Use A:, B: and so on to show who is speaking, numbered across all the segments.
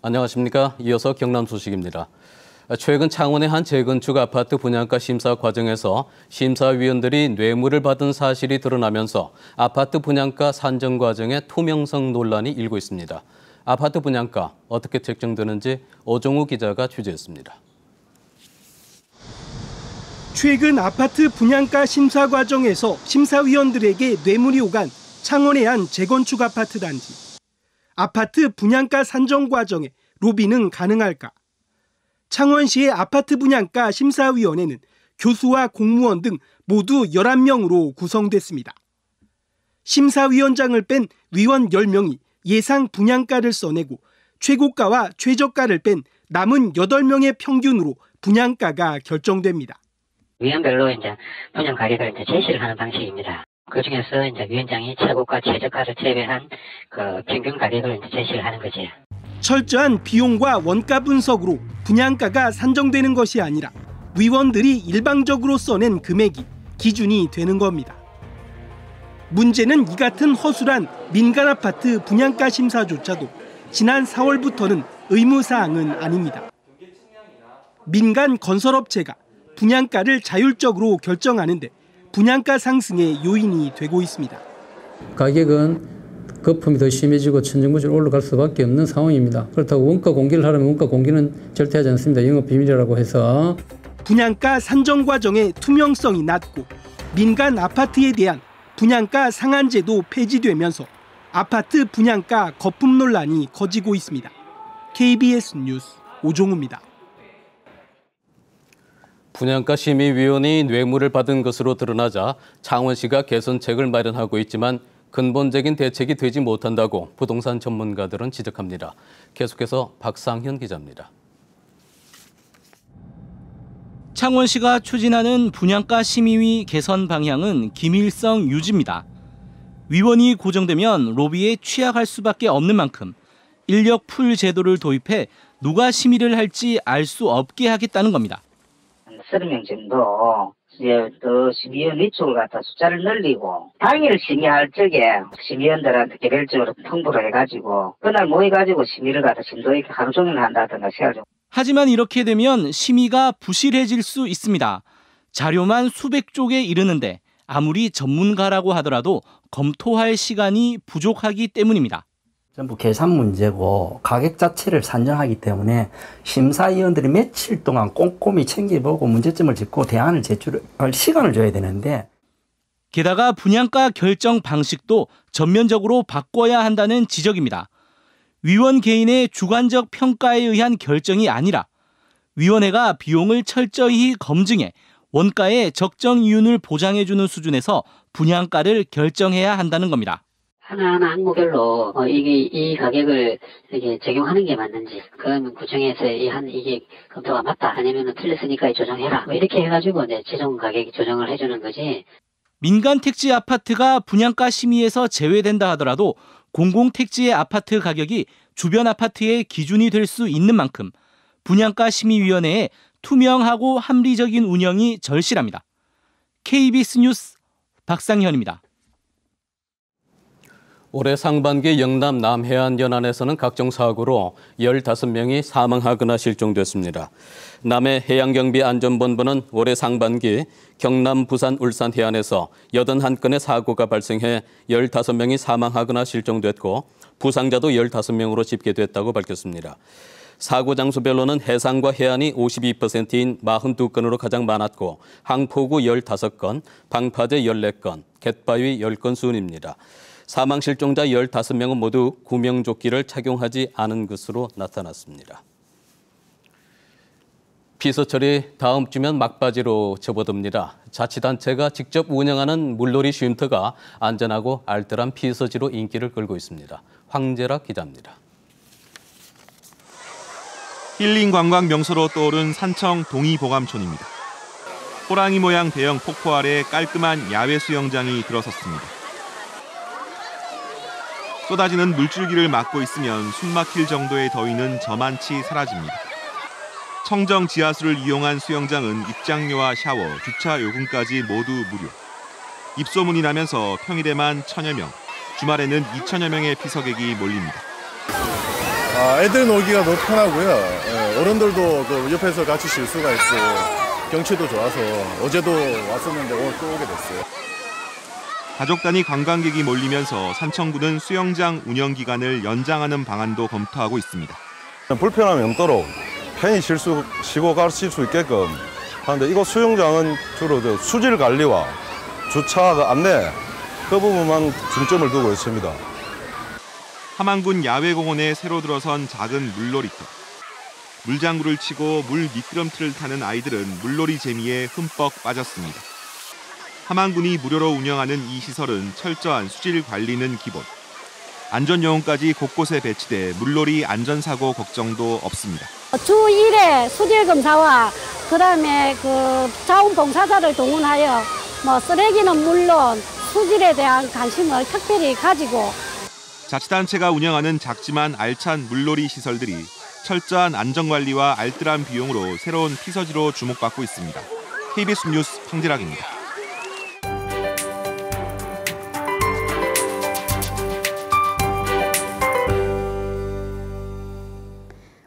A: 안녕하십니까. 이어서 경남 소식입니다. 최근 창원의 한 재건축 아파트 분양가 심사 과정에서 심사위원들이 뇌물을 받은 사실이 드러나면서 아파트 분양가 산정 과정의 투명성 논란이 일고 있습니다. 아파트 분양가 어떻게 책정되는지 오종우 기자가 취재했습니다.
B: 최근 아파트 분양가 심사 과정에서 심사위원들에게 뇌물이 오간 창원의 한 재건축 아파트 단지. 아파트 분양가 산정 과정에 로비는 가능할까? 창원시의 아파트 분양가 심사위원회는 교수와 공무원 등 모두 11명으로 구성됐습니다. 심사위원장을 뺀 위원 10명이 예상 분양가를 써내고 최고가와 최저가를 뺀 남은 8명의 평균으로 분양가가 결정됩니다.
C: 위원별로 이제 분양 가격을 제시를 하는 방식입니다. 그중에서 이제 위원장이 최고가, 최저가를 제외한 그 평균 가격을 제시를 하는 거지.
B: 철저한 비용과 원가 분석으로 분양가가 산정되는 것이 아니라 위원들이 일방적으로 써낸 금액이 기준이 되는 겁니다. 문제는 이 같은 허술한 민간 아파트 분양가 심사조차도 지난 4월부터는 의무사항은 아닙니다. 민간 건설업체가 분양가를 자율적으로 결정하는데 분양가 상승의 요인이 되고 있습니다.
D: 가격은 거품이 더 심해지고 천정부지로 올라갈 수밖에 없는 상황입니다. 그렇다고 원가 공개를 하려면 원가 공개는 절대 하지 않습니다. 영업 비밀이라고 해서.
B: 분양가 산정 과정의 투명성이 낮고 민간 아파트에 대한 분양가 상한제도 폐지되면서 아파트 분양가 거품 논란이 커지고 있습니다. KBS 뉴스 오종우입니다.
A: 분양가 심의위원이 뇌물을 받은 것으로 드러나자 창원시가 개선책을 마련하고 있지만 근본적인 대책이 되지 못한다고 부동산 전문가들은 지적합니다. 계속해서 박상현 기자입니다.
E: 창원시가 추진하는 분양가 심의위 개선 방향은 기밀성 유지입니다. 위원이 고정되면 로비에 취약할 수밖에 없는 만큼 인력 풀 제도를 도입해 누가 심의를 할지 알 수 없게 하겠다는 겁니다.
C: 30명 정도 이제 더 심의위원 위촉을 갖다 숫자를 늘리고 당일 심의할 적에 심의위원들한테 개별적으로 통보를 해가지고 그날 모여가지고 심의를 갖다 심도 있게 하루 종일 한다든가 해가지고.
E: 하지만 이렇게 되면 심의가 부실해질 수 있습니다. 자료만 수백 쪽에 이르는데 아무리 전문가라고 하더라도 검토할 시간이 부족하기 때문입니다.
F: 전부 계산 문제고 가격 자체를 산정하기 때문에 심사위원들이 며칠 동안 꼼꼼히 챙겨보고 문제점을 짚고 대안을 제출할 시간을 줘야 되는데
E: 게다가 분양가 결정 방식도 전면적으로 바꿔야 한다는 지적입니다. 위원 개인의 주관적 평가에 의한 결정이 아니라 위원회가 비용을 철저히 검증해 원가의 적정 이윤을 보장해주는 수준에서 분양가를 결정해야 한다는 겁니다.
C: 하나하나 항목별로 이 가격을 이게 적용하는 게 맞는지, 그러면 구청에서 이게 검토가 맞다 아니면 틀렸으니까 조정해라 이렇게 해가지고 최종 가격 조정을 해주는 거지.
E: 민간 택지 아파트가 분양가 심의에서 제외된다 하더라도 공공택지의 아파트 가격이 주변 아파트의 기준이 될 수 있는 만큼 분양가 심의위원회의 투명하고 합리적인 운영이 절실합니다. KBS 뉴스 박상현입니다.
A: 올해 상반기 영남 남해안 연안에서는 각종 사고로 15명이 사망하거나 실종됐습니다. 남해 해양경비안전본부는 올해 상반기 경남, 부산, 울산 해안에서 81건의 사고가 발생해 15명이 사망하거나 실종됐고 부상자도 15명으로 집계됐다고 밝혔습니다. 사고 장소별로는 해상과 해안이 52%인 42건으로 가장 많았고 항포구 15건, 방파제 14건, 갯바위 10건 순입니다. 사망 실종자 15명은 모두 구명조끼를 착용하지 않은 것으로 나타났습니다. 피서철이 다음 주면 막바지로 접어듭니다. 자치단체가 직접 운영하는 물놀이 쉼터가 안전하고 알뜰한 피서지로 인기를 끌고 있습니다. 황재락 기자입니다.
G: 힐링 관광 명소로 떠오른 산청 동이보감촌입니다. 호랑이 모양 대형 폭포 아래 깔끔한 야외 수영장이 들어섰습니다. 쏟아지는 물줄기를 막고 있으면 숨막힐 정도의 더위는 저만치 사라집니다. 청정 지하수를 이용한 수영장은 입장료와 샤워, 주차 요금까지 모두 무료. 입소문이 나면서 평일에만 1000여 명, 주말에는 2000여 명의 피서객이 몰립니다.
H: 애들 놀기가 너무 편하고요. 어른들도 또 옆에서 같이 쉴 수가 있고 경치도 좋아서 어제도 왔었는데 오늘 또 오게 됐어요.
G: 가족 단위 관광객이 몰리면서 산청구는 수영장 운영 기간을 연장하는 방안도 검토하고 있습니다.
I: 불편함이 없도록 편히 쉬고 가실 수 있게끔 하는데 이곳 수영장은 주로 수질 관리와 주차 안내 그 부분만 중점을 두고 있습니다.
G: 함안군 야외공원에 새로 들어선 작은 물놀이터. 물장구를 치고 물 미끄럼틀을 타는 아이들은 물놀이 재미에 흠뻑 빠졌습니다. 함안군이 무료로 운영하는 이 시설은 철저한 수질 관리는 기본. 안전요원까지 곳곳에 배치돼 물놀이 안전사고 걱정도 없습니다.
J: 주 1회 수질 검사와 그다음에 자원봉사자를 동원하여 쓰레기는 물론 수질에 대한 관심을 특별히 가지고
G: 자치단체가 운영하는 작지만 알찬 물놀이 시설들이 철저한 안전관리와 알뜰한 비용으로 새로운 피서지로 주목받고 있습니다. KBS 뉴스 황지락입니다.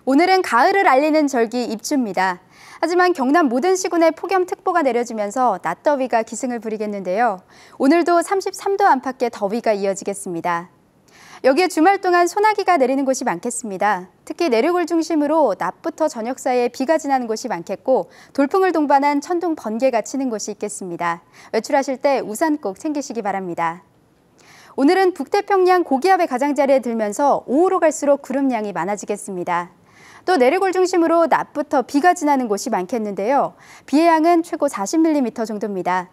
K: 오늘은 가을을 알리는 절기 입추입니다. 하지만 경남 모든 시군에 폭염특보가 내려지면서 낮더위가 기승을 부리겠는데요. 오늘도 33도 안팎의 더위가 이어지겠습니다. 여기에 주말 동안 소나기가 내리는 곳이 많겠습니다. 특히 내륙을 중심으로 낮부터 저녁 사이에 비가 지나는 곳이 많겠고 돌풍을 동반한 천둥, 번개가 치는 곳이 있겠습니다. 외출하실 때 우산 꼭 챙기시기 바랍니다. 오늘은 북태평양 고기압의 가장자리에 들면서 오후로 갈수록 구름량이 많아지겠습니다. 또 내륙을 중심으로 낮부터 비가 지나는 곳이 많겠는데요. 비의 양은 최고 40mm 정도입니다.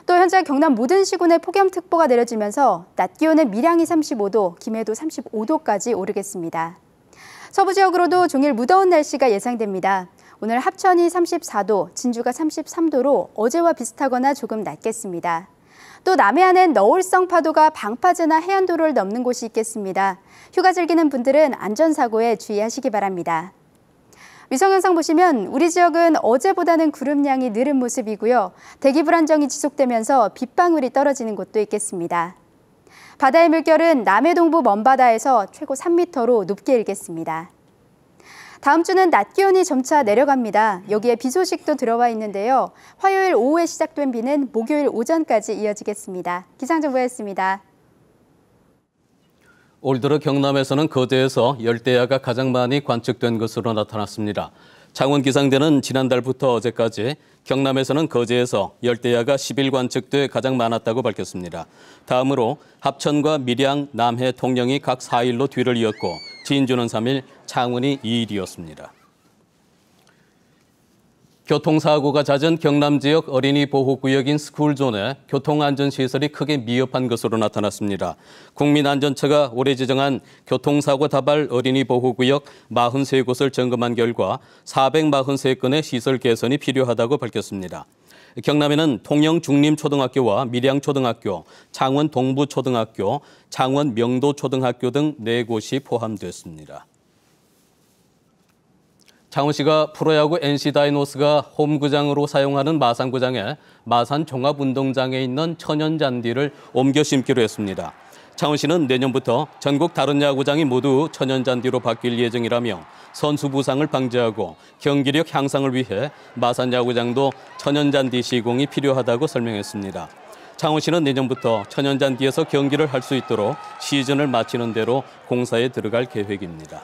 K: 또 현재 경남 모든 시군에 폭염특보가 내려지면서 낮 기온은 밀양이 35도, 김해도 35도까지 오르겠습니다. 서부 지역으로도 종일 무더운 날씨가 예상됩니다. 오늘 합천이 34도, 진주가 33도로 어제와 비슷하거나 조금 낮겠습니다. 또 남해안은 너울성 파도가 방파제나 해안도로를 넘는 곳이 있겠습니다. 휴가 즐기는 분들은 안전사고에 주의하시기 바랍니다. 위성영상 보시면 우리 지역은 어제보다는 구름량이 늘은 모습이고요. 대기 불안정이 지속되면서 빗방울이 떨어지는 곳도 있겠습니다. 바다의 물결은 남해 동부 먼바다에서 최고 3m로 높게 일겠습니다. 다음 주는 낮 기온이 점차 내려갑니다. 여기에 비 소식도 들어와 있는데요. 화요일 오후에 시작된 비는 목요일 오전까지 이어지겠습니다. 기상정보였습니다.
A: 올 들어 경남에서는 거제에서 열대야가 가장 많이 관측된 것으로 나타났습니다. 창원기상대는 지난달부터 어제까지 경남에서는 거제에서 열대야가 10일 관측돼 가장 많았다고 밝혔습니다. 다음으로 합천과 밀양, 남해, 통영이 각 4일로 뒤를 이었고 진주는 3일, 창원이 2일이었습니다. 교통사고가 잦은 경남 지역 어린이 보호구역인 스쿨존에 교통안전시설이 크게 미흡한 것으로 나타났습니다. 국민안전처가 올해 지정한 교통사고 다발 어린이 보호구역 43곳을 점검한 결과 443건의 시설 개선이 필요하다고 밝혔습니다. 경남에는 통영 중림초등학교와 밀양초등학교, 창원 동부초등학교, 창원 명도초등학교 등 4곳이 포함됐습니다. 창원시가 프로야구 NC다이노스가 홈구장으로 사용하는 마산구장에 마산 종합운동장에 있는 천연잔디를 옮겨 심기로 했습니다. 창원시는 내년부터 전국 다른 야구장이 모두 천연잔디로 바뀔 예정이라며 선수 부상을 방지하고 경기력 향상을 위해 마산 야구장도 천연잔디 시공이 필요하다고 설명했습니다. 창원시는 내년부터 천연잔디에서 경기를 할 수 있도록 시즌을 마치는 대로 공사에 들어갈 계획입니다.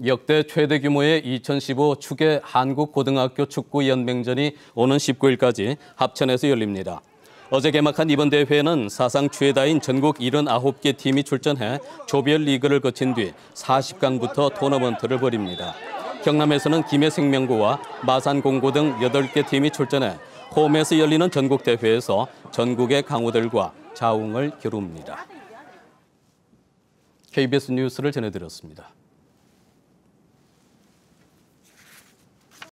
A: 역대 최대 규모의 2015 추계 한국고등학교 축구연맹전이 오는 19일까지 합천에서 열립니다. 어제 개막한 이번 대회는 사상 최다인 전국 79개 팀이 출전해 조별 리그를 거친 뒤 40강부터 토너먼트를 벌입니다. 경남에서는 김해생명고와 마산공고 등 8개 팀이 출전해 홈에서 열리는 전국 대회에서 전국의 강호들과 자웅을 겨룹니다. KBS 뉴스를 전해드렸습니다.